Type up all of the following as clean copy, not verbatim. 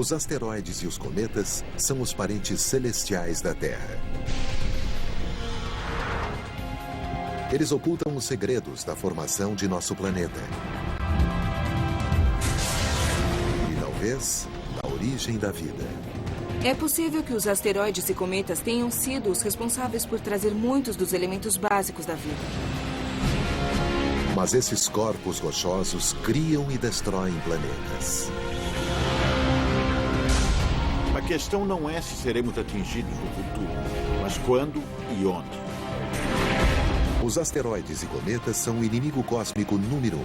Os asteroides e os cometas são os parentes celestiais da Terra. Eles ocultam os segredos da formação de nosso planeta. E talvez da origem da vida. É possível que os asteroides e cometas tenham sido os responsáveis por trazer muitos dos elementos básicos da vida. Mas esses corpos rochosos criam e destroem planetas. A questão não é se seremos atingidos no futuro, mas quando e onde. Os asteroides e cometas são o inimigo cósmico número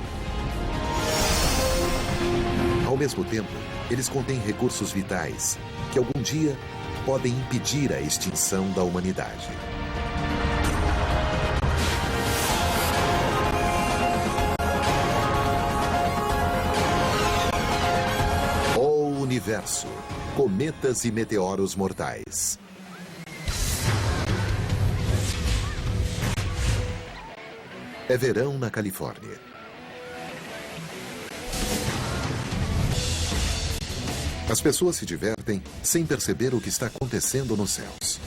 1. Ao mesmo tempo, eles contêm recursos vitais que algum dia podem impedir a extinção da humanidade. O universo, cometas e meteoros mortais. É verão na Califórnia. As pessoas se divertem sem perceber o que está acontecendo nos céus.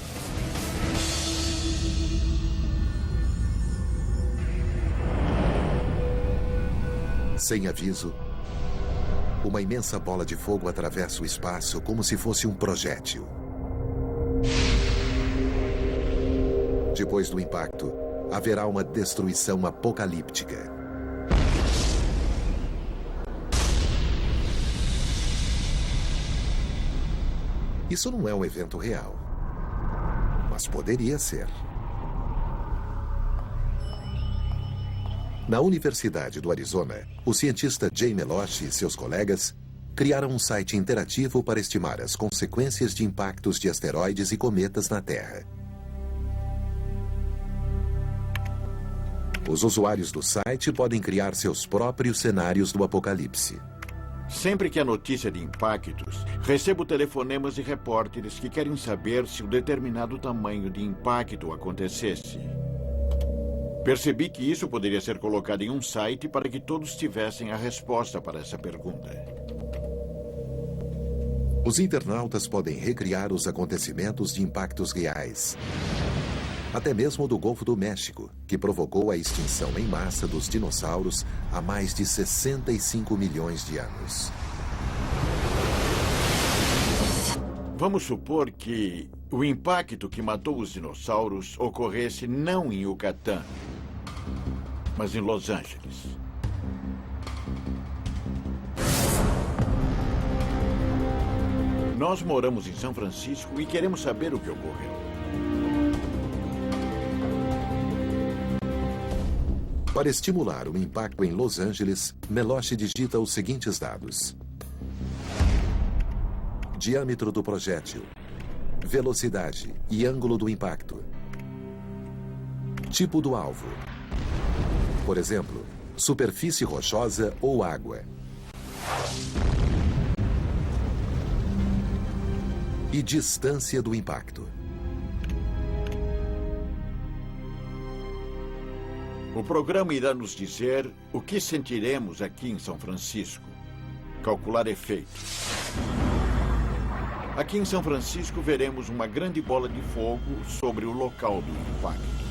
Sem aviso, uma imensa bola de fogo atravessa o espaço como se fosse um projétil. Depois do impacto, haverá uma destruição apocalíptica. Isso não é um evento real, mas poderia ser. Na Universidade do Arizona, o cientista Jay Meloche e seus colegas criaram um site interativo para estimar as consequências de impactos de asteroides e cometas na Terra. Os usuários do site podem criar seus próprios cenários do apocalipse. Sempre que há notícia de impactos, recebo telefonemas de repórteres que querem saber se um determinado tamanho de impacto acontecesse. Percebi que isso poderia ser colocado em um site para que todos tivessem a resposta para essa pergunta. Os internautas podem recriar os acontecimentos de impactos reais. Até mesmo do Golfo do México, que provocou a extinção em massa dos dinossauros há mais de 65 milhões de anos. Vamos supor que o impacto que matou os dinossauros ocorresse não em Yucatán, mas em Los Angeles. Nós moramos em São Francisco e queremos saber o que ocorreu. Para estimular o impacto em Los Angeles, Meloche digita os seguintes dados: diâmetro do projétil, velocidade e ângulo do impacto, tipo do alvo, por exemplo, superfície rochosa ou água, e distância do impacto. O programa irá nos dizer o que sentiremos aqui em São Francisco. Calcular efeitos. Aqui em São Francisco veremos uma grande bola de fogo sobre o local do impacto.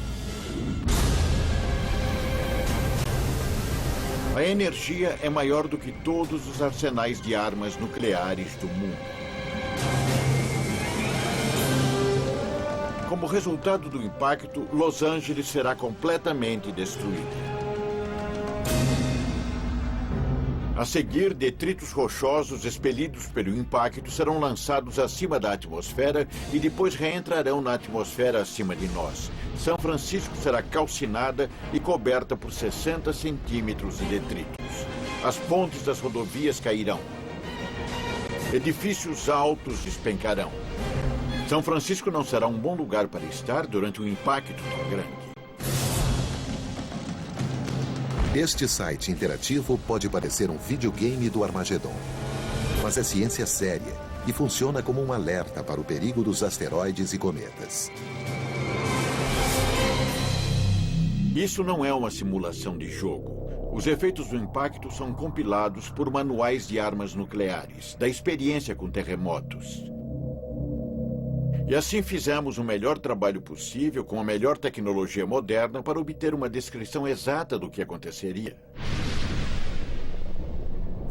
A energia é maior do que todos os arsenais de armas nucleares do mundo. Como resultado do impacto, Los Angeles será completamente destruída. A seguir, detritos rochosos expelidos pelo impacto serão lançados acima da atmosfera e depois reentrarão na atmosfera acima de nós. São Francisco será calcinada e coberta por 60 centímetros de detritos. As pontes das rodovias cairão. Edifícios altos despencarão. São Francisco não será um bom lugar para estar durante um impacto tão grande. Este site interativo pode parecer um videogame do Armagedon, mas é ciência séria e funciona como um alerta para o perigo dos asteroides e cometas. Isso não é uma simulação de jogo. Os efeitos do impacto são compilados por manuais de armas nucleares, da experiência com terremotos. E assim fizemos o melhor trabalho possível com a melhor tecnologia moderna para obter uma descrição exata do que aconteceria.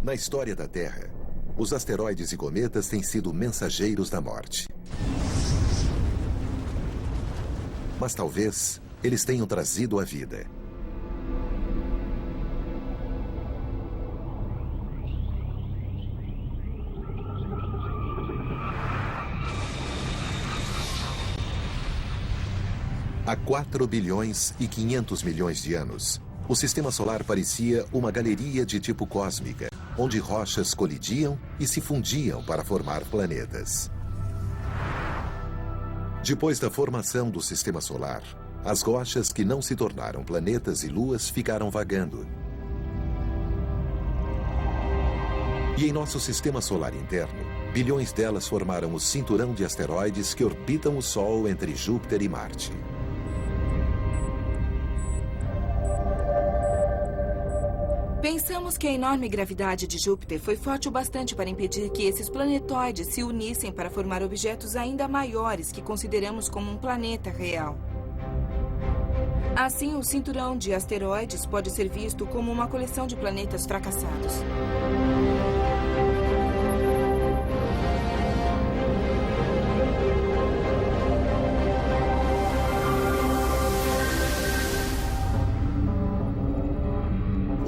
Na história da Terra, os asteroides e cometas têm sido mensageiros da morte. Mas talvez eles tenham trazido a vida. Há 4 bilhões e 500 milhões de anos, o Sistema Solar parecia uma galeria de tipo cósmica, onde rochas colidiam e se fundiam para formar planetas. Depois da formação do Sistema Solar, as rochas que não se tornaram planetas e luas ficaram vagando. E em nosso Sistema Solar interno, bilhões delas formaram o cinturão de asteroides que orbitam o Sol entre Júpiter e Marte. Pensamos que a enorme gravidade de Júpiter foi forte o bastante para impedir que esses planetoides se unissem para formar objetos ainda maiores que consideramos como um planeta real. Assim, o cinturão de asteroides pode ser visto como uma coleção de planetas fracassados.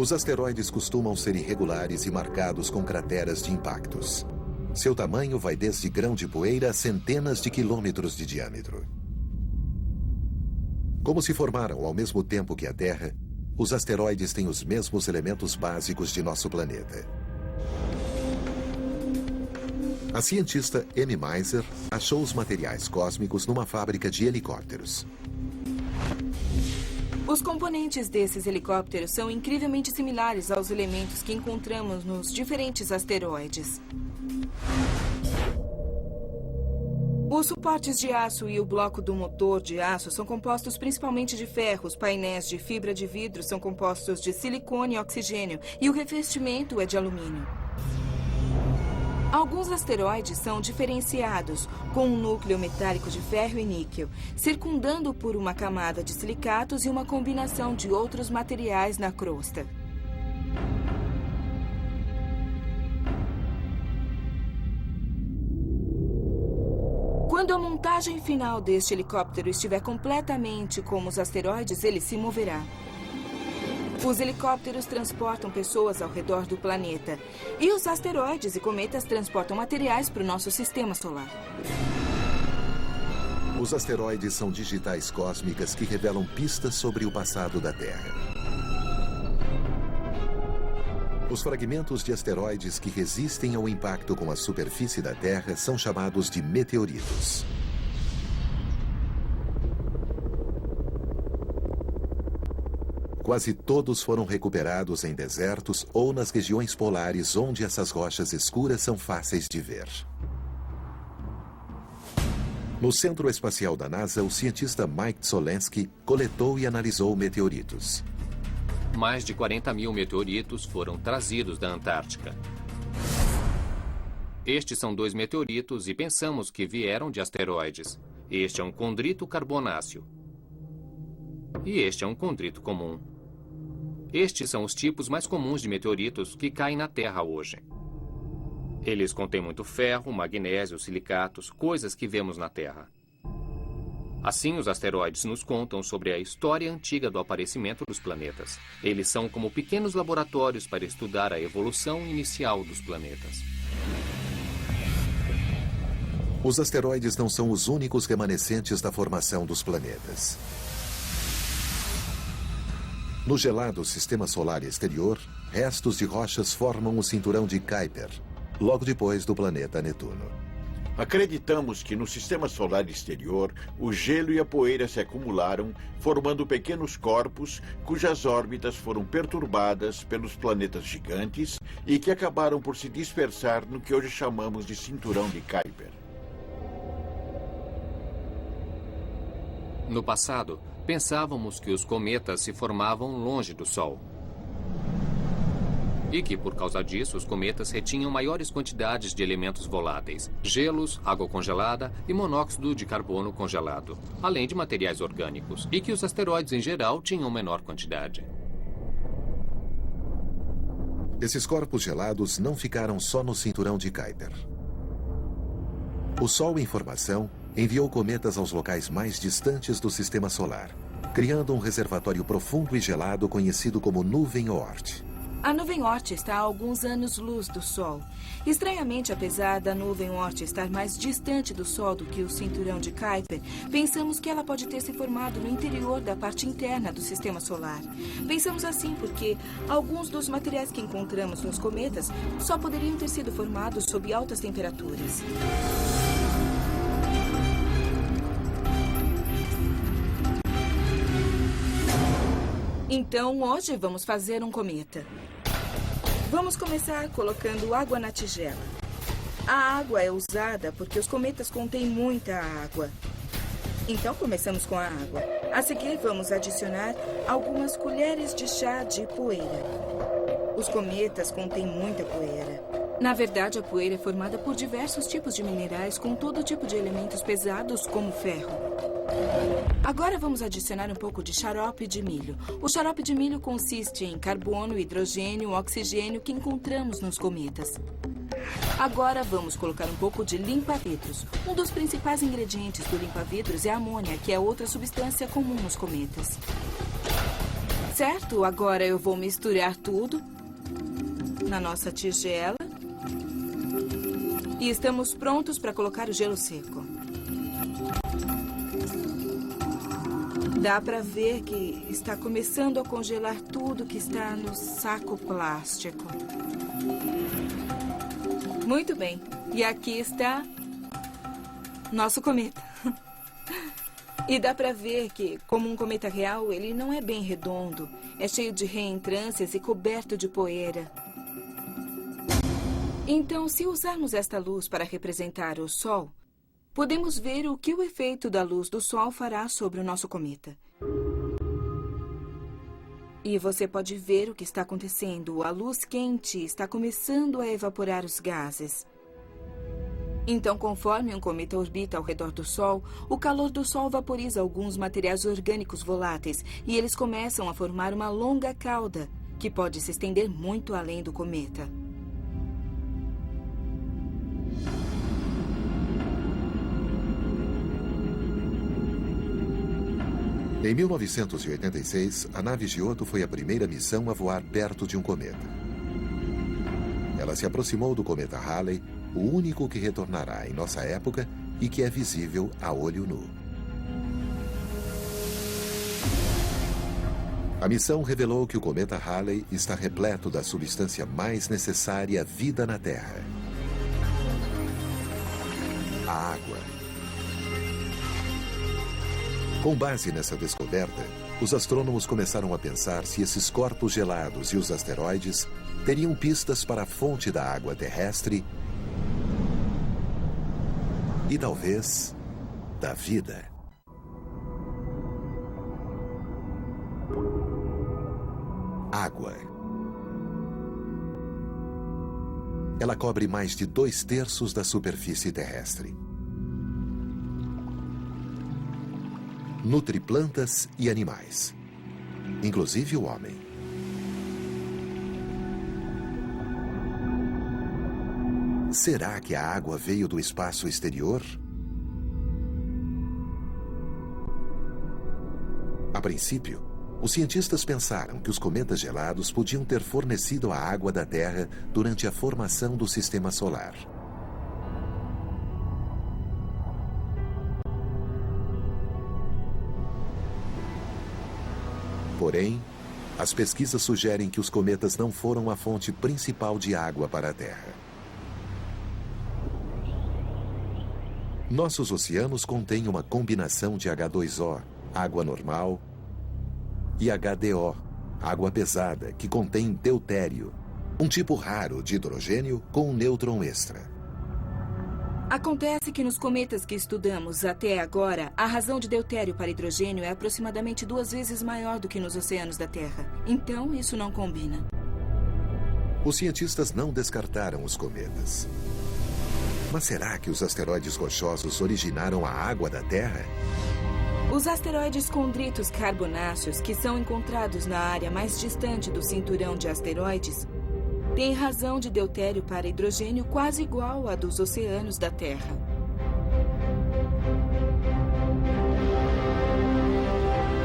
Os asteroides costumam ser irregulares e marcados com crateras de impactos. Seu tamanho vai desde grão de poeira a centenas de quilômetros de diâmetro. Como se formaram ao mesmo tempo que a Terra, os asteroides têm os mesmos elementos básicos de nosso planeta. A cientista Amy Meiser achou os materiais cósmicos numa fábrica de helicópteros. Os componentes desses helicópteros são incrivelmente similares aos elementos que encontramos nos diferentes asteroides. Os suportes de aço e o bloco do motor de aço são compostos principalmente de ferro. Os painéis de fibra de vidro são compostos de silicone e oxigênio, e o revestimento é de alumínio. Alguns asteroides são diferenciados, com um núcleo metálico de ferro e níquel, circundando por uma camada de silicatos e uma combinação de outros materiais na crosta. Quando a montagem final deste helicóptero estiver completamente como os asteroides, ele se moverá. Os helicópteros transportam pessoas ao redor do planeta. E os asteroides e cometas transportam materiais para o nosso sistema solar. Os asteroides são digitais cósmicas que revelam pistas sobre o passado da Terra. Os fragmentos de asteroides que resistem ao impacto com a superfície da Terra são chamados de meteoritos. Quase todos foram recuperados em desertos ou nas regiões polares onde essas rochas escuras são fáceis de ver. No Centro Espacial da NASA, o cientista Mike Solensky coletou e analisou meteoritos. Mais de 40 mil meteoritos foram trazidos da Antártica. Estes são 2 meteoritos e pensamos que vieram de asteroides. Este é um condrito carbonáceo. E este é um condrito comum. Estes são os tipos mais comuns de meteoritos que caem na Terra hoje. Eles contêm muito ferro, magnésio, silicatos, coisas que vemos na Terra. Assim, os asteroides nos contam sobre a história antiga do aparecimento dos planetas. Eles são como pequenos laboratórios para estudar a evolução inicial dos planetas. Os asteroides não são os únicos remanescentes da formação dos planetas. No gelado sistema solar exterior, restos de rochas formam o cinturão de Kuiper, logo depois do planeta Netuno. Acreditamos que no sistema solar exterior, o gelo e a poeira se acumularam, formando pequenos corpos cujas órbitas foram perturbadas pelos planetas gigantes e que acabaram por se dispersar no que hoje chamamos de cinturão de Kuiper. No passado, pensávamos que os cometas se formavam longe do Sol. E que, por causa disso, os cometas retinham maiores quantidades de elementos voláteis, gelos, água congelada e monóxido de carbono congelado, além de materiais orgânicos, e que os asteroides em geral tinham menor quantidade. Esses corpos gelados não ficaram só no cinturão de Kuiper. O Sol em formação enviou cometas aos locais mais distantes do Sistema Solar, criando um reservatório profundo e gelado conhecido como Nuvem Oort. A nuvem Oort está a alguns anos-luz do Sol. Estranhamente, apesar da nuvem Oort estar mais distante do Sol do que o cinturão de Kuiper, pensamos que ela pode ter se formado no interior da parte interna do Sistema Solar. Pensamos assim porque alguns dos materiais que encontramos nos cometas só poderiam ter sido formados sob altas temperaturas. Então, hoje vamos fazer um cometa. Vamos começar colocando água na tigela. A água é usada porque os cometas contêm muita água. Então, começamos com a água. A seguir, vamos adicionar algumas colheres de chá de poeira. Os cometas contêm muita poeira. Na verdade, a poeira é formada por diversos tipos de minerais com todo tipo de elementos pesados, como ferro. Agora vamos adicionar um pouco de xarope de milho. O xarope de milho consiste em carbono, hidrogênio, oxigênio que encontramos nos cometas. Agora vamos colocar um pouco de limpa-vidros. Um dos principais ingredientes do limpa-vidros é a amônia, que é outra substância comum nos cometas. Certo, agora eu vou misturar tudo na nossa tigela. E estamos prontos para colocar o gelo seco. Dá para ver que está começando a congelar tudo que está no saco plástico. Muito bem. E aqui está nosso cometa. E dá para ver que, como um cometa real, ele não é bem redondo. É cheio de reentrâncias e coberto de poeira. Então, se usarmos esta luz para representar o Sol, podemos ver o que o efeito da luz do Sol fará sobre o nosso cometa. E você pode ver o que está acontecendo. A luz quente está começando a evaporar os gases. Então, conforme um cometa orbita ao redor do Sol, o calor do Sol vaporiza alguns materiais orgânicos voláteis e eles começam a formar uma longa cauda, que pode se estender muito além do cometa. Em 1986, a nave Giotto foi a primeira missão a voar perto de um cometa. Ela se aproximou do cometa Halley, o único que retornará em nossa época e que é visível a olho nu. A missão revelou que o cometa Halley está repleto da substância mais necessária à vida na Terra: a água. Com base nessa descoberta, os astrônomos começaram a pensar se esses corpos gelados e os asteroides teriam pistas para a fonte da água terrestre e, talvez, da vida. Água. Ela cobre mais de 2/3 da superfície terrestre. Nutre plantas e animais, inclusive o homem. Será que a água veio do espaço exterior? A princípio, os cientistas pensaram que os cometas gelados podiam ter fornecido a água da Terra durante a formação do Sistema Solar. Porém, as pesquisas sugerem que os cometas não foram a fonte principal de água para a Terra. Nossos oceanos contêm uma combinação de H2O, água normal, e HDO, água pesada, que contém deutério, um tipo raro de hidrogênio com um nêutron extra. Acontece que nos cometas que estudamos até agora, a razão de deutério para hidrogênio é aproximadamente 2 vezes maior do que nos oceanos da Terra. Então, isso não combina. Os cientistas não descartaram os cometas. Mas será que os asteroides rochosos originaram a água da Terra? Os asteroides condritos carbonáceos, que são encontrados na área mais distante do cinturão de asteroides, têm razão de deutério para hidrogênio quase igual à dos oceanos da Terra.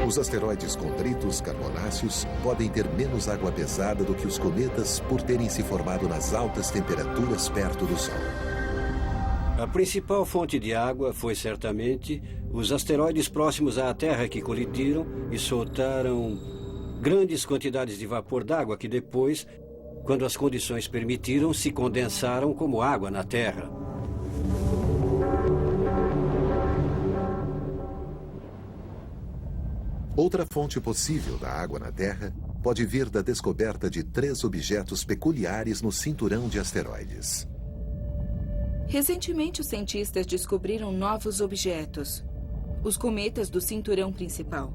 Os asteroides condritos carbonáceos podem ter menos água pesada do que os cometas por terem se formado nas altas temperaturas perto do Sol. A principal fonte de água foi certamente os asteroides próximos à Terra que colidiram e soltaram grandes quantidades de vapor d'água que depois, quando as condições permitiram, se condensaram como água na Terra. Outra fonte possível da água na Terra pode vir da descoberta de 3 objetos peculiares no cinturão de asteroides. Recentemente, os cientistas descobriram novos objetos, os cometas do cinturão principal.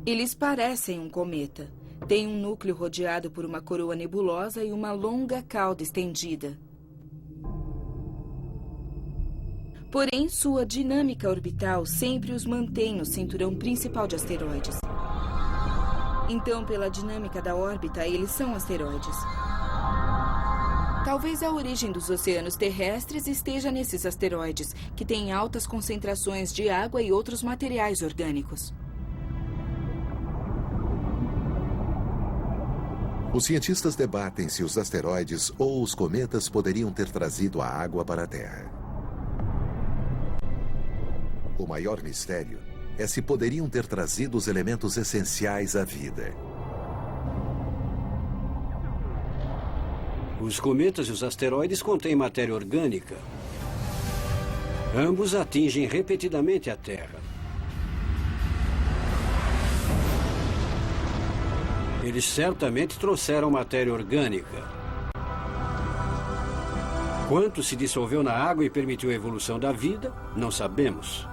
Eles parecem um cometa. Têm um núcleo rodeado por uma coroa nebulosa e uma longa cauda estendida. Porém, sua dinâmica orbital sempre os mantém no cinturão principal de asteroides. Então, pela dinâmica da órbita, eles são asteroides. Talvez a origem dos oceanos terrestres esteja nesses asteroides, que têm altas concentrações de água e outros materiais orgânicos. Os cientistas debatem se os asteroides ou os cometas poderiam ter trazido a água para a Terra. O maior mistério é se poderiam ter trazido os elementos essenciais à vida. Os cometas e os asteroides contêm matéria orgânica. Ambos atingem repetidamente a Terra. Eles certamente trouxeram matéria orgânica. Quanto se dissolveu na água e permitiu a evolução da vida, não sabemos.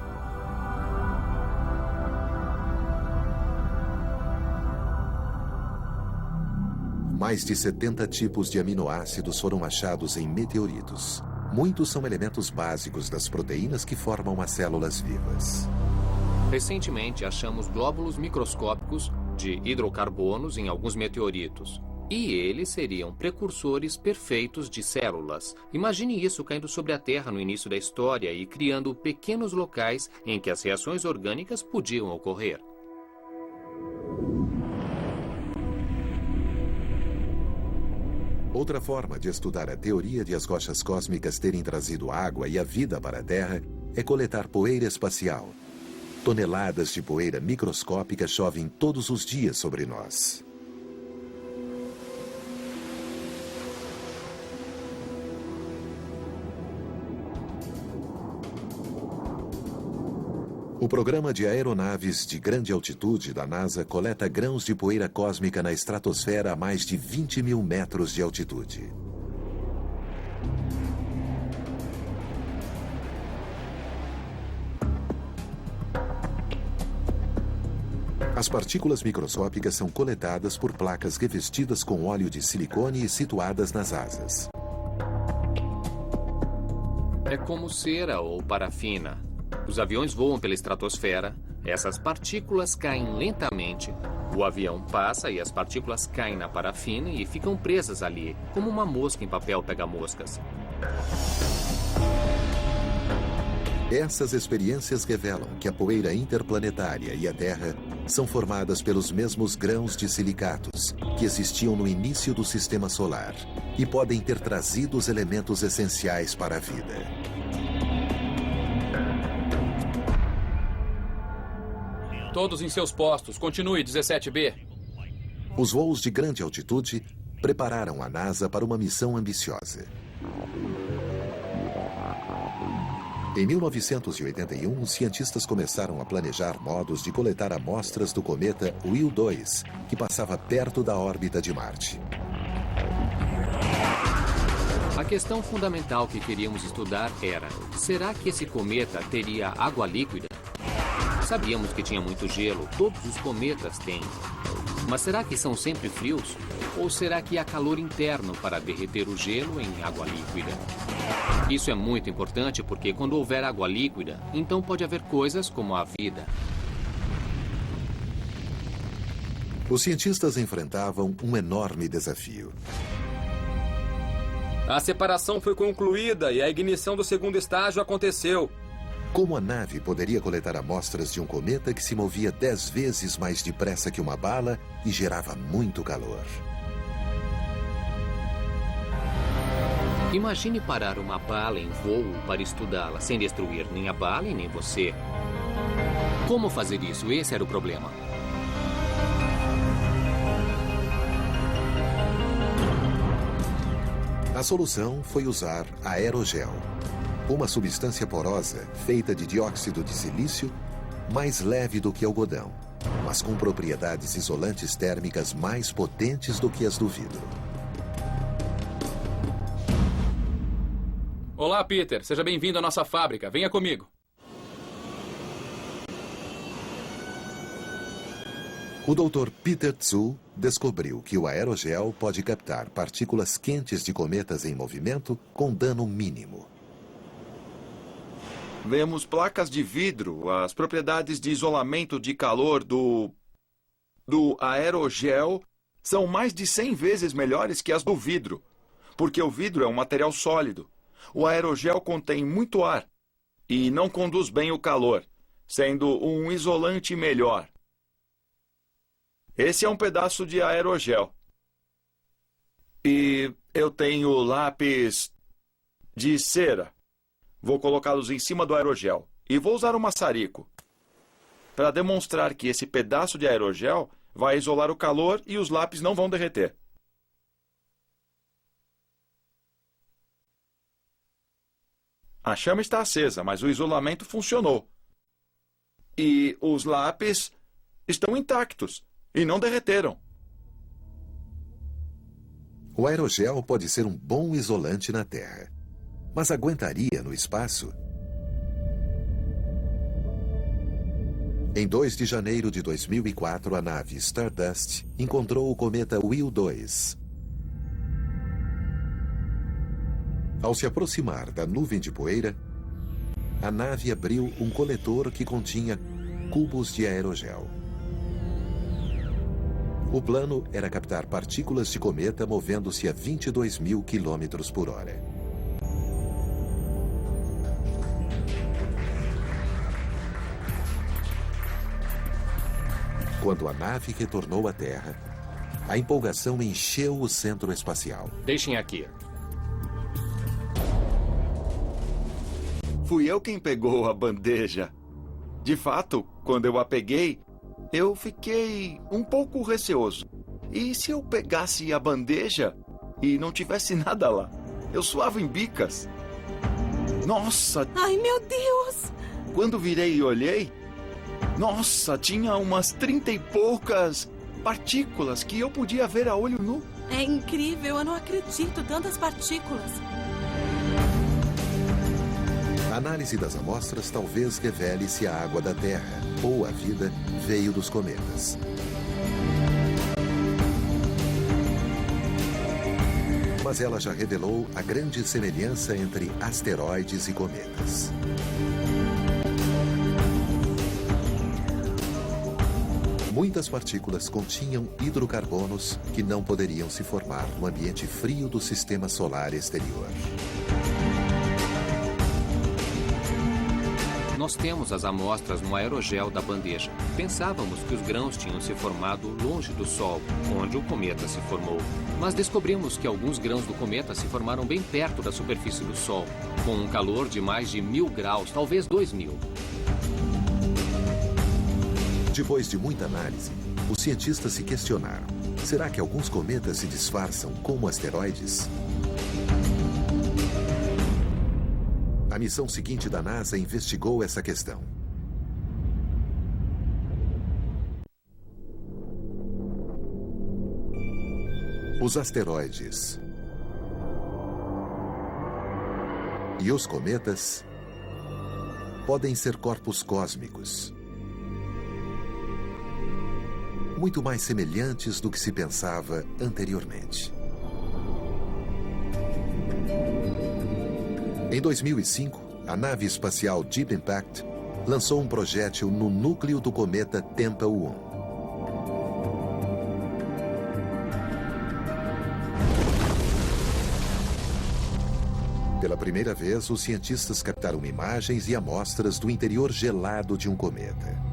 Mais de 70 tipos de aminoácidos foram achados em meteoritos. Muitos são elementos básicos das proteínas que formam as células vivas. Recentemente, achamos glóbulos microscópicos de hidrocarbonos em alguns meteoritos. E eles seriam precursores perfeitos de células. Imagine isso caindo sobre a Terra no início da história e criando pequenos locais em que as reações orgânicas podiam ocorrer. Outra forma de estudar a teoria de as rochas cósmicas terem trazido água e a vida para a Terra é coletar poeira espacial. Toneladas de poeira microscópica chovem todos os dias sobre nós. O programa de aeronaves de grande altitude da NASA coleta grãos de poeira cósmica na estratosfera a mais de 20 mil metros de altitude. As partículas microscópicas são coletadas por placas revestidas com óleo de silicone e situadas nas asas. É como cera ou parafina. Os aviões voam pela estratosfera, essas partículas caem lentamente, o avião passa e as partículas caem na parafina e ficam presas ali, como uma mosca em papel pega-moscas. Essas experiências revelam que a poeira interplanetária e a Terra são formadas pelos mesmos grãos de silicatos que existiam no início do Sistema Solar e podem ter trazido os elementos essenciais para a vida. Todos em seus postos. Continue, 17B. Os voos de grande altitude prepararam a NASA para uma missão ambiciosa. Em 1981, os cientistas começaram a planejar modos de coletar amostras do cometa Will 2, que passava perto da órbita de Marte. A questão fundamental que queríamos estudar era: será que esse cometa teria água líquida? Sabíamos que tinha muito gelo, todos os cometas têm. Mas será que são sempre frios? Ou será que há calor interno para derreter o gelo em água líquida? Isso é muito importante porque quando houver água líquida, então pode haver coisas como a vida. Os cientistas enfrentavam um enorme desafio. A separação foi concluída e a ignição do segundo estágio aconteceu. Como a nave poderia coletar amostras de um cometa que se movia 10 vezes mais depressa que uma bala e gerava muito calor? Imagine parar uma bala em voo para estudá-la, sem destruir nem a bala e nem você. Como fazer isso? Esse era o problema. A solução foi usar aerogel, uma substância porosa feita de dióxido de silício, mais leve do que algodão, mas com propriedades isolantes térmicas mais potentes do que as do vidro. Olá, Peter. Seja bem-vindo à nossa fábrica. Venha comigo. O Dr. Peter Tsu descobriu que o aerogel pode captar partículas quentes de cometas em movimento com dano mínimo. Vemos placas de vidro. As propriedades de isolamento de calor do aerogel são mais de 100 vezes melhores que as do vidro, porque o vidro é um material sólido. O aerogel contém muito ar e não conduz bem o calor, sendo um isolante melhor. Esse é um pedaço de aerogel. E eu tenho lápis de cera. Vou colocá-los em cima do aerogel. E vou usar um maçarico para demonstrar que esse pedaço de aerogel vai isolar o calor e os lápis não vão derreter. A chama está acesa, mas o isolamento funcionou. E os lápis estão intactos e não derreteram. O aerogel pode ser um bom isolante na Terra, mas aguentaria no espaço? Em 2 de janeiro de 2004, a nave Stardust encontrou o cometa Will 2. Ao se aproximar da nuvem de poeira, a nave abriu um coletor que continha cubos de aerogel. O plano era captar partículas de cometa movendo-se a 22.000 km por hora. Quando a nave retornou à Terra, a empolgação encheu o centro espacial. Deixem aqui. Fui eu quem pegou a bandeja. De fato, quando eu a peguei, eu fiquei um pouco receoso. E se eu pegasse a bandeja e não tivesse nada lá? Eu suava em bicas. Nossa! Ai, meu Deus! Quando virei e olhei, nossa, tinha umas 30 e poucas partículas que eu podia ver a olho nu. É incrível, eu não acredito, tantas partículas. A análise das amostras talvez revele se a água da Terra ou a vida veio dos cometas. Mas ela já revelou a grande semelhança entre asteroides e cometas. Muitas partículas continham hidrocarbonos que não poderiam se formar no ambiente frio do sistema solar exterior. Nós temos as amostras no aerogel da bandeja. Pensávamos que os grãos tinham se formado longe do Sol, onde o cometa se formou. Mas descobrimos que alguns grãos do cometa se formaram bem perto da superfície do Sol, com um calor de mais de 1.000 graus, talvez 2.000. Depois de muita análise, os cientistas se questionaram: será que alguns cometas se disfarçam como asteroides? A missão seguinte da NASA investigou essa questão. Os asteroides e os cometas podem ser corpos cósmicos. muito mais semelhantes do que se pensava anteriormente. Em 2005, a nave espacial Deep Impact lançou um projétil no núcleo do cometa Tempel-1. Pela primeira vez, os cientistas captaram imagens e amostras do interior gelado de um cometa.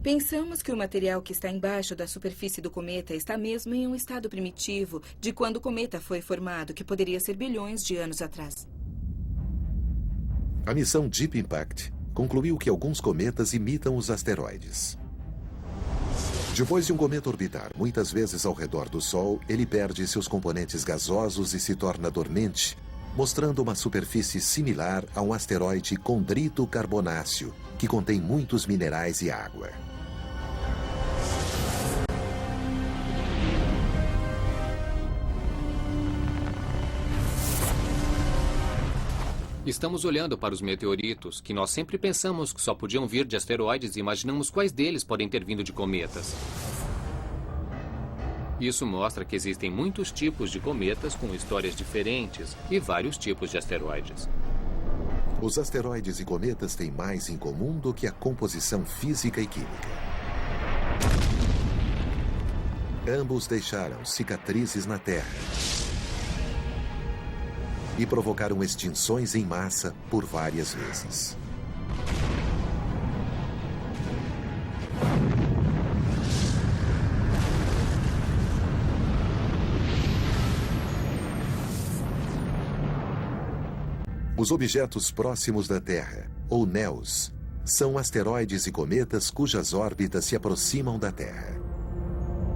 Pensamos que o material que está embaixo da superfície do cometa está mesmo em um estado primitivo de quando o cometa foi formado, que poderia ser bilhões de anos atrás. A missão Deep Impact concluiu que alguns cometas imitam os asteroides. Depois de um cometa orbitar muitas vezes ao redor do Sol, ele perde seus componentes gasosos e se torna dormente, mostrando uma superfície similar a um asteroide condrito carbonáceo, que contém muitos minerais e água. Estamos olhando para os meteoritos, que nós sempre pensamos que só podiam vir de asteroides e imaginamos quais deles podem ter vindo de cometas. Isso mostra que existem muitos tipos de cometas com histórias diferentes e vários tipos de asteroides. Os asteroides e cometas têm mais em comum do que a composição física e química. Ambos deixaram cicatrizes na Terra e provocaram extinções em massa por várias vezes. Os objetos próximos da Terra, ou NEOs, são asteroides e cometas cujas órbitas se aproximam da Terra.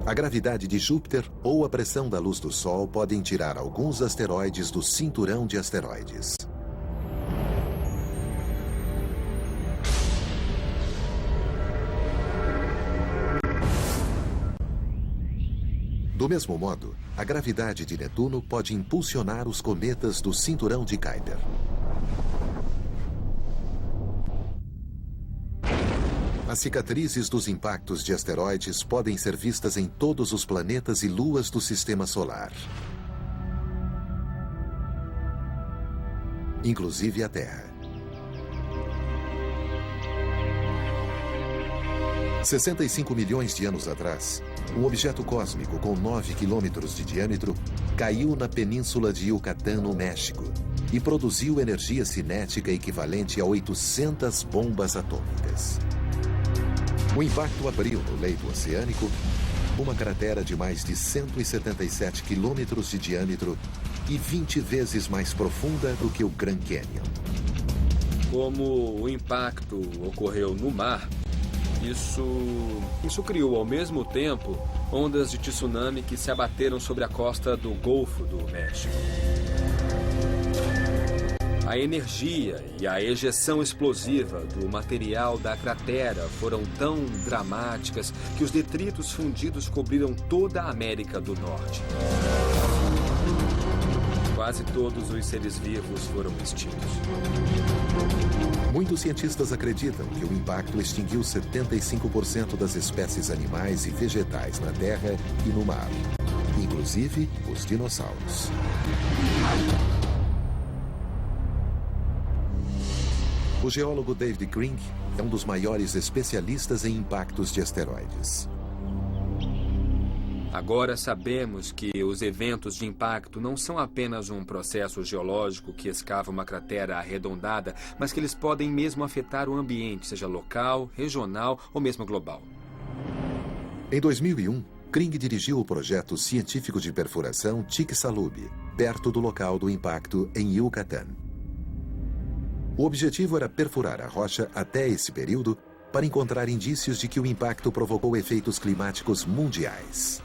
A gravidade de Júpiter ou a pressão da luz do Sol podem tirar alguns asteroides do cinturão de asteroides. Do mesmo modo, a gravidade de Netuno pode impulsionar os cometas do cinturão de Kuiper. As cicatrizes dos impactos de asteroides podem ser vistas em todos os planetas e luas do Sistema Solar, inclusive a Terra. 65 milhões de anos atrás, um objeto cósmico com 9 quilômetros de diâmetro caiu na península de Yucatán, no México, e produziu energia cinética equivalente a 800 bombas atômicas. O impacto abriu no leito oceânico uma cratera de mais de 177 quilômetros de diâmetro e 20 vezes mais profunda do que o Grand Canyon. Como o impacto ocorreu no mar, isso criou ao mesmo tempo ondas de tsunami que se abateram sobre a costa do Golfo do México. A energia e a ejeção explosiva do material da cratera foram tão dramáticas que os detritos fundidos cobriram toda a América do Norte. Quase todos os seres vivos foram extintos. Muitos cientistas acreditam que o impacto extinguiu 75% das espécies animais e vegetais na Terra e no mar, inclusive os dinossauros. O geólogo David Crink é um dos maiores especialistas em impactos de asteroides. Agora sabemos que os eventos de impacto não são apenas um processo geológico que escava uma cratera arredondada, mas que eles podem mesmo afetar o ambiente, seja local, regional ou mesmo global. Em 2001, Crink dirigiu o projeto científico de perfuração Chicxulub, perto do local do impacto em Yucatán. O objetivo era perfurar a rocha até esse período para encontrar indícios de que o impacto provocou efeitos climáticos mundiais.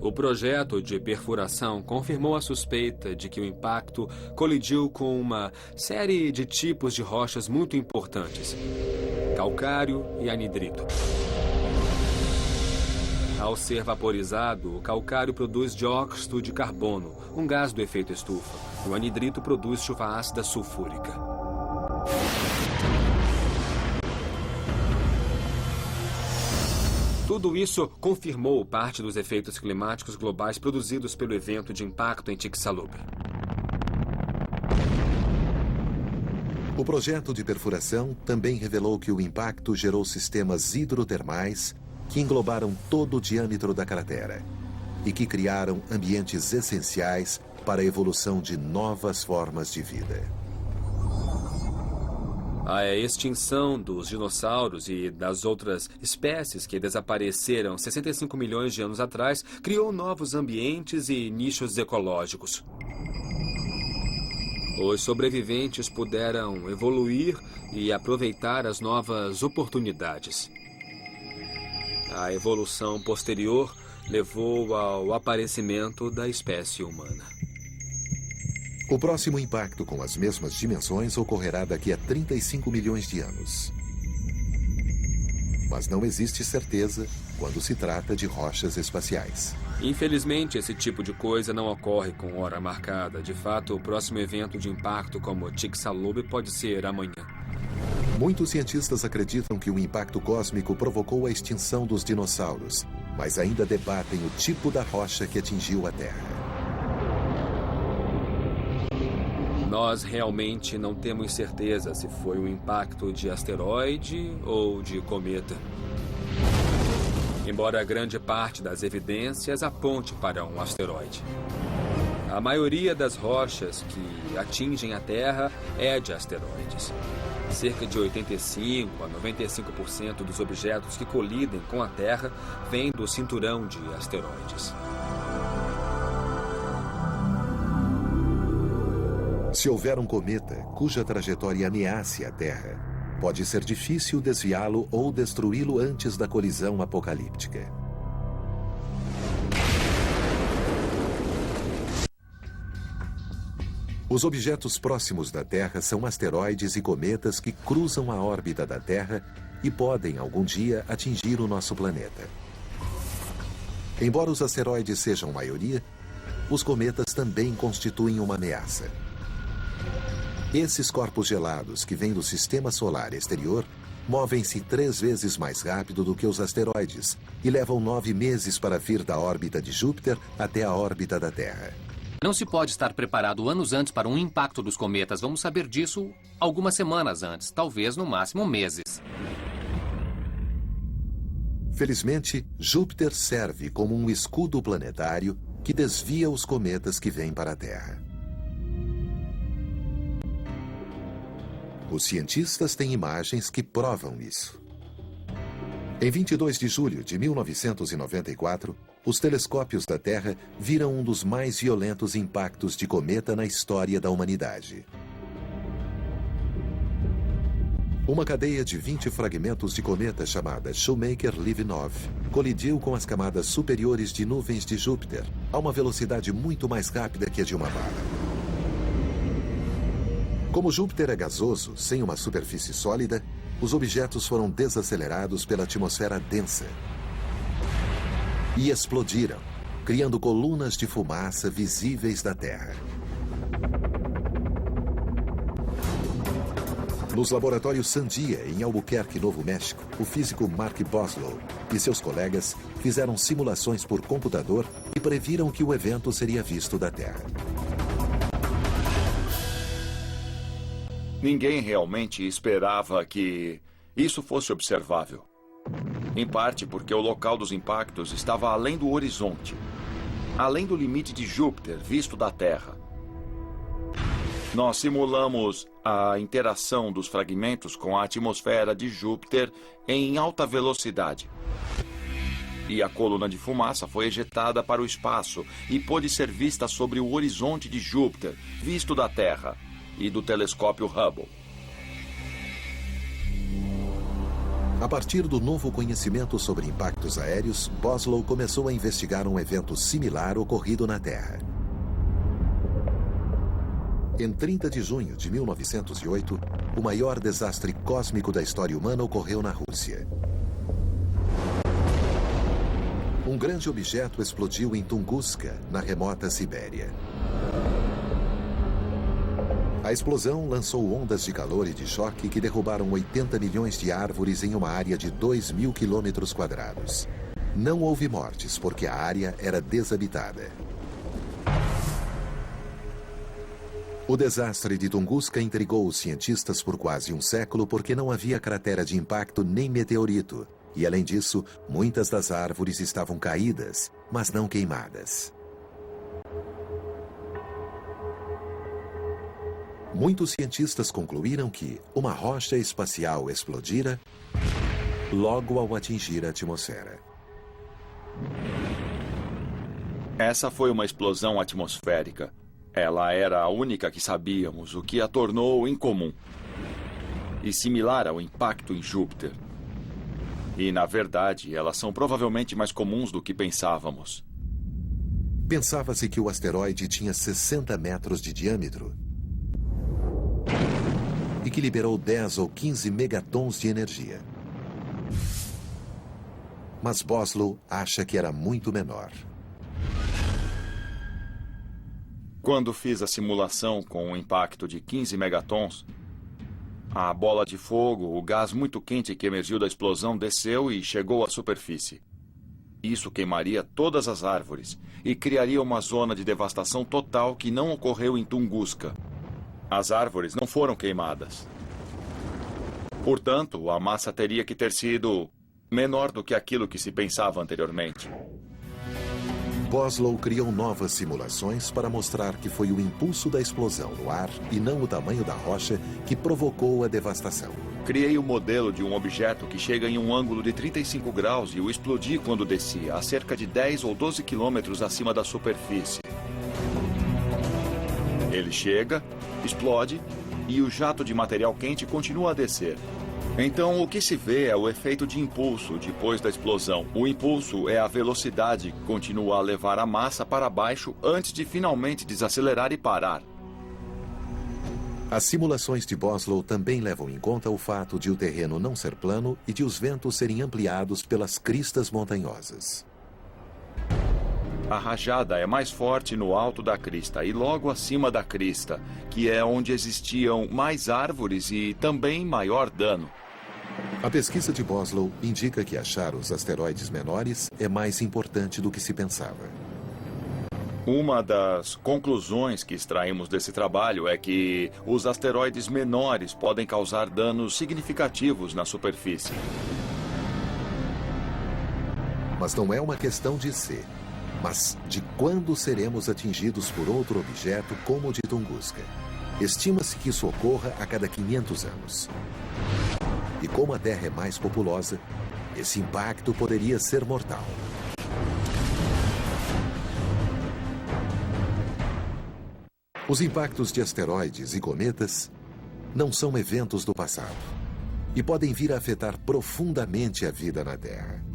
O projeto de perfuração confirmou a suspeita de que o impacto colidiu com uma série de tipos de rochas muito importantes: calcário e anidrito. Ao ser vaporizado, o calcário produz dióxido de carbono, um gás do efeito estufa. O anidrito produz chuva ácida sulfúrica. Tudo isso confirmou parte dos efeitos climáticos globais produzidos pelo evento de impacto em Chicxulub. O projeto de perfuração também revelou que o impacto gerou sistemas hidrotermais que englobaram todo o diâmetro da cratera e que criaram ambientes essenciais para a evolução de novas formas de vida. A extinção dos dinossauros e das outras espécies que desapareceram 65 milhões de anos atrás criou novos ambientes e nichos ecológicos. Os sobreviventes puderam evoluir e aproveitar as novas oportunidades. A evolução posterior levou ao aparecimento da espécie humana. O próximo impacto com as mesmas dimensões ocorrerá daqui a 35 milhões de anos. Mas não existe certeza quando se trata de rochas espaciais. Infelizmente, esse tipo de coisa não ocorre com hora marcada. De fato, o próximo evento de impacto como Chicxulub pode ser amanhã. Muitos cientistas acreditam que o impacto cósmico provocou a extinção dos dinossauros, mas ainda debatem o tipo da rocha que atingiu a Terra. Nós realmente não temos certeza se foi um impacto de asteroide ou de cometa. Embora grande parte das evidências aponte para um asteroide. A maioria das rochas que atingem a Terra é de asteroides. Cerca de 85% a 95% dos objetos que colidem com a Terra vêm do cinturão de asteroides. Se houver um cometa cuja trajetória ameace a Terra, pode ser difícil desviá-lo ou destruí-lo antes da colisão apocalíptica. Os objetos próximos da Terra são asteroides e cometas que cruzam a órbita da Terra e podem, algum dia, atingir o nosso planeta. Embora os asteroides sejam maioria, os cometas também constituem uma ameaça. Esses corpos gelados que vêm do sistema solar exterior movem-se 3 vezes mais rápido do que os asteroides e levam 9 meses para vir da órbita de Júpiter até a órbita da Terra. Não se pode estar preparado anos antes para um impacto dos cometas. Vamos saber disso algumas semanas antes, talvez no máximo meses. Felizmente, Júpiter serve como um escudo planetário que desvia os cometas que vêm para a Terra. Os cientistas têm imagens que provam isso. Em 22 de julho de 1994, os telescópios da Terra viram um dos mais violentos impactos de cometa na história da humanidade. Uma cadeia de 20 fragmentos de cometa chamada Shoemaker-Levin-9 colidiu com as camadas superiores de nuvens de Júpiter a uma velocidade muito mais rápida que a de uma bala. Como Júpiter é gasoso, sem uma superfície sólida, os objetos foram desacelerados pela atmosfera densa e explodiram, criando colunas de fumaça visíveis da Terra. Nos laboratórios Sandia, em Albuquerque, Novo México, o físico Mark Boslow e seus colegas fizeram simulações por computador e previram que o evento seria visto da Terra. Ninguém realmente esperava que isso fosse observável. Em parte porque o local dos impactos estava além do horizonte, além do limite de Júpiter visto da Terra. Nós simulamos a interação dos fragmentos com a atmosfera de Júpiter em alta velocidade. E a coluna de fumaça foi ejetada para o espaço e pôde ser vista sobre o horizonte de Júpiter, visto da Terra, e do telescópio Hubble. A partir do novo conhecimento sobre impactos aéreos, Boslow começou a investigar um evento similar ocorrido na Terra. Em 30 de junho de 1908, o maior desastre cósmico da história humana ocorreu na Rússia. Um grande objeto explodiu em Tunguska, na remota Sibéria. A explosão lançou ondas de calor e de choque que derrubaram 80 milhões de árvores em uma área de 2.000 quilômetros quadrados. Não houve mortes porque a área era desabitada. O desastre de Tunguska intrigou os cientistas por quase um século porque não havia cratera de impacto nem meteorito. E, além disso, muitas das árvores estavam caídas, mas não queimadas. Muitos cientistas concluíram que uma rocha espacial explodira logo ao atingir a atmosfera. Essa foi uma explosão atmosférica. Ela era a única que sabíamos, o que a tornou incomum. E similar ao impacto em Júpiter. E, na verdade, elas são provavelmente mais comuns do que pensávamos. Pensava-se que o asteroide tinha 60 metros de diâmetro e que liberou 10 ou 15 megatons de energia. Mas Boslow acha que era muito menor. Quando fiz a simulação com um impacto de 15 megatons, a bola de fogo, o gás muito quente que emergiu da explosão desceu e chegou à superfície. Isso queimaria todas as árvores e criaria uma zona de devastação total que não ocorreu em Tunguska. As árvores não foram queimadas. Portanto, a massa teria que ter sido menor do que aquilo que se pensava anteriormente. Boslow criou novas simulações para mostrar que foi o impulso da explosão no ar e não o tamanho da rocha que provocou a devastação. Criei o modelo de um objeto que chega em um ângulo de 35 graus e o explodi quando descia, a cerca de 10 ou 12 quilômetros acima da superfície. Ele chega, explode e o jato de material quente continua a descer. Então, o que se vê é o efeito de impulso depois da explosão. O impulso é a velocidade que continua a levar a massa para baixo antes de finalmente desacelerar e parar. As simulações de Boslow também levam em conta o fato de o terreno não ser plano e de os ventos serem ampliados pelas cristas montanhosas. A rajada é mais forte no alto da crista e logo acima da crista, que é onde existiam mais árvores e também maior dano. A pesquisa de Boslow indica que achar os asteroides menores é mais importante do que se pensava. Uma das conclusões que extraímos desse trabalho é que os asteroides menores podem causar danos significativos na superfície. Mas não é uma questão de se, mas de quando seremos atingidos por outro objeto como o de Tunguska. Estima-se que isso ocorra a cada 500 anos. E como a Terra é mais populosa, esse impacto poderia ser mortal. Os impactos de asteroides e cometas não são eventos do passado e podem vir a afetar profundamente a vida na Terra.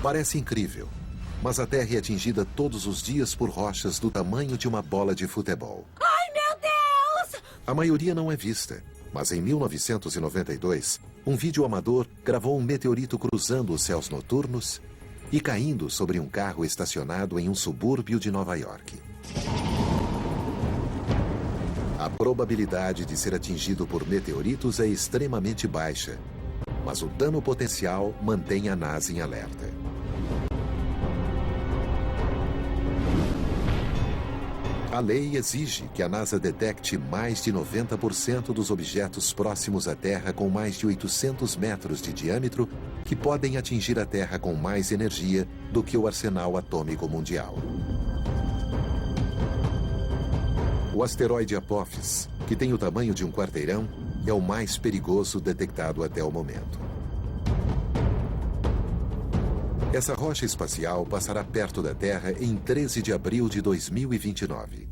Parece incrível, mas a Terra é atingida todos os dias por rochas do tamanho de uma bola de futebol. Ai, meu Deus! A maioria não é vista, mas em 1992, um vídeo amador gravou um meteorito cruzando os céus noturnos e caindo sobre um carro estacionado em um subúrbio de Nova York. A probabilidade de ser atingido por meteoritos é extremamente baixa, mas o dano potencial mantém a NASA em alerta. A lei exige que a NASA detecte mais de 90% dos objetos próximos à Terra com mais de 800 metros de diâmetro que podem atingir a Terra com mais energia do que o arsenal atômico mundial. O asteroide Apophis, que tem o tamanho de um quarteirão, é o mais perigoso detectado até o momento. Essa rocha espacial passará perto da Terra em 13 de abril de 2029.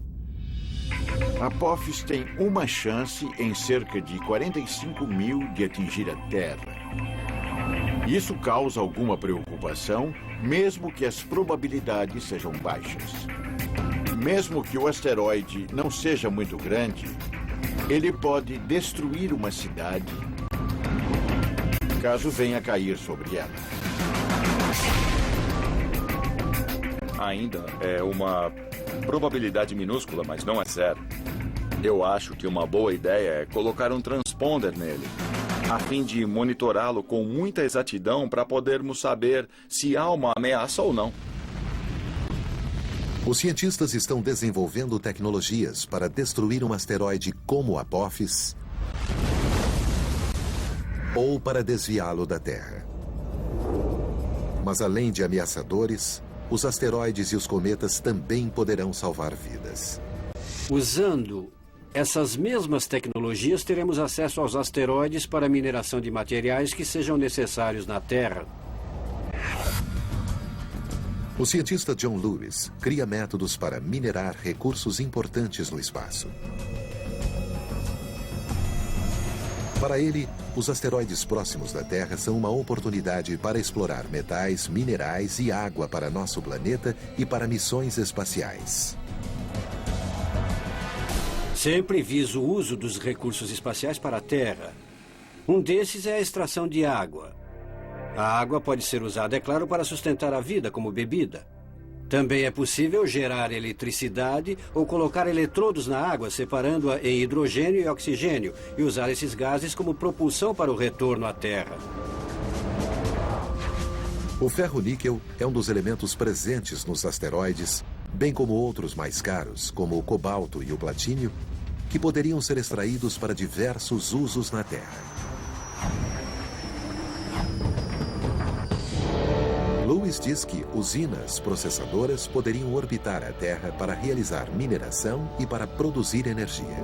Apophis tem uma chance em cerca de 45 mil de atingir a Terra. Isso causa alguma preocupação, mesmo que as probabilidades sejam baixas. Mesmo que o asteroide não seja muito grande, ele pode destruir uma cidade caso venha a cair sobre ela. Ainda é uma probabilidade minúscula, mas não é zero. Eu acho que uma boa ideia é colocar um transponder nele. a fim de monitorá-lo com muita exatidão para podermos saber se há uma ameaça ou não. Os cientistas estão desenvolvendo tecnologias para destruir um asteroide como Apophis ou para desviá-lo da Terra. Mas além de ameaçadores, os asteroides e os cometas também poderão salvar vidas. Usando essas mesmas tecnologias, teremos acesso aos asteroides para a mineração de materiais que sejam necessários na Terra. O cientista John Lewis cria métodos para minerar recursos importantes no espaço. Para ele, os asteroides próximos da Terra são uma oportunidade para explorar metais, minerais e água para nosso planeta e para missões espaciais. Sempre viso o uso dos recursos espaciais para a Terra. Um desses é a extração de água. A água pode ser usada, é claro, para sustentar a vida como bebida. Também é possível gerar eletricidade ou colocar eletrodos na água, separando-a em hidrogênio e oxigênio, e usar esses gases como propulsão para o retorno à Terra. O ferro-níquel é um dos elementos presentes nos asteroides, bem como outros mais caros, como o cobalto e o platínio, que poderiam ser extraídos para diversos usos na Terra. Lewis diz que usinas processadoras poderiam orbitar a Terra para realizar mineração e para produzir energia.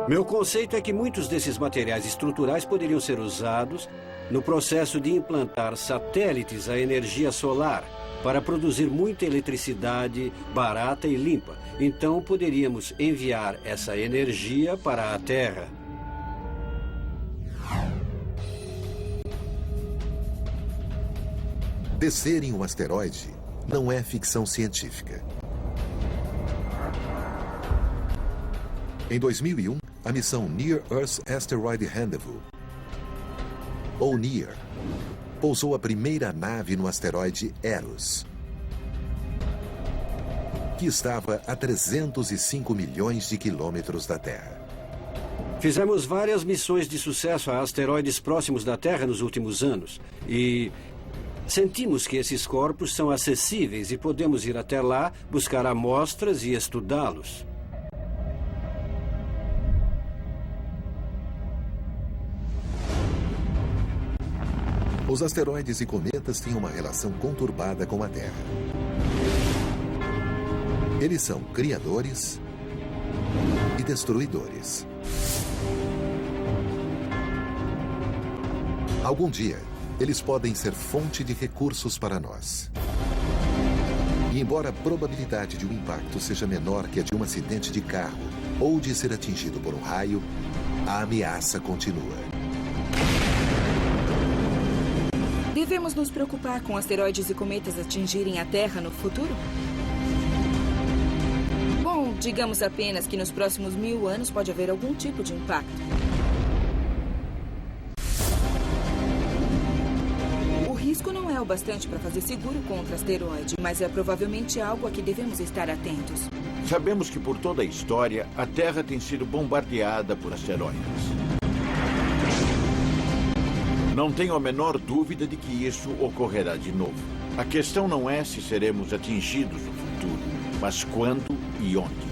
Meu conceito é que muitos desses materiais estruturais poderiam ser usados no processo de implantar satélites à energia solar para produzir muita eletricidade barata e limpa. Então poderíamos enviar essa energia para a Terra. Descer em um asteroide não é ficção científica. Em 2001, a missão Near Earth Asteroid Rendezvous, ou NEAR, pousou a primeira nave no asteroide Eros, que estava a 305 milhões de quilômetros da Terra. Fizemos várias missões de sucesso a asteroides próximos da Terra nos últimos anos e sentimos que esses corpos são acessíveis e podemos ir até lá, buscar amostras e estudá-los. Os asteroides e cometas têm uma relação conturbada com a Terra. Eles são criadores e destruidores. Algum dia, eles podem ser fonte de recursos para nós. E embora a probabilidade de um impacto seja menor que a de um acidente de carro ou de ser atingido por um raio, a ameaça continua. Devemos nos preocupar com asteroides e cometas atingirem a Terra no futuro? Bom, digamos apenas que nos próximos 1000 anos pode haver algum tipo de impacto. O risco não é o bastante para fazer seguro contra asteroide, mas é provavelmente algo a que devemos estar atentos. Sabemos que por toda a história, a Terra tem sido bombardeada por asteroides. Não tenho a menor dúvida de que isso ocorrerá de novo. A questão não é se seremos atingidos no futuro, mas quando e onde.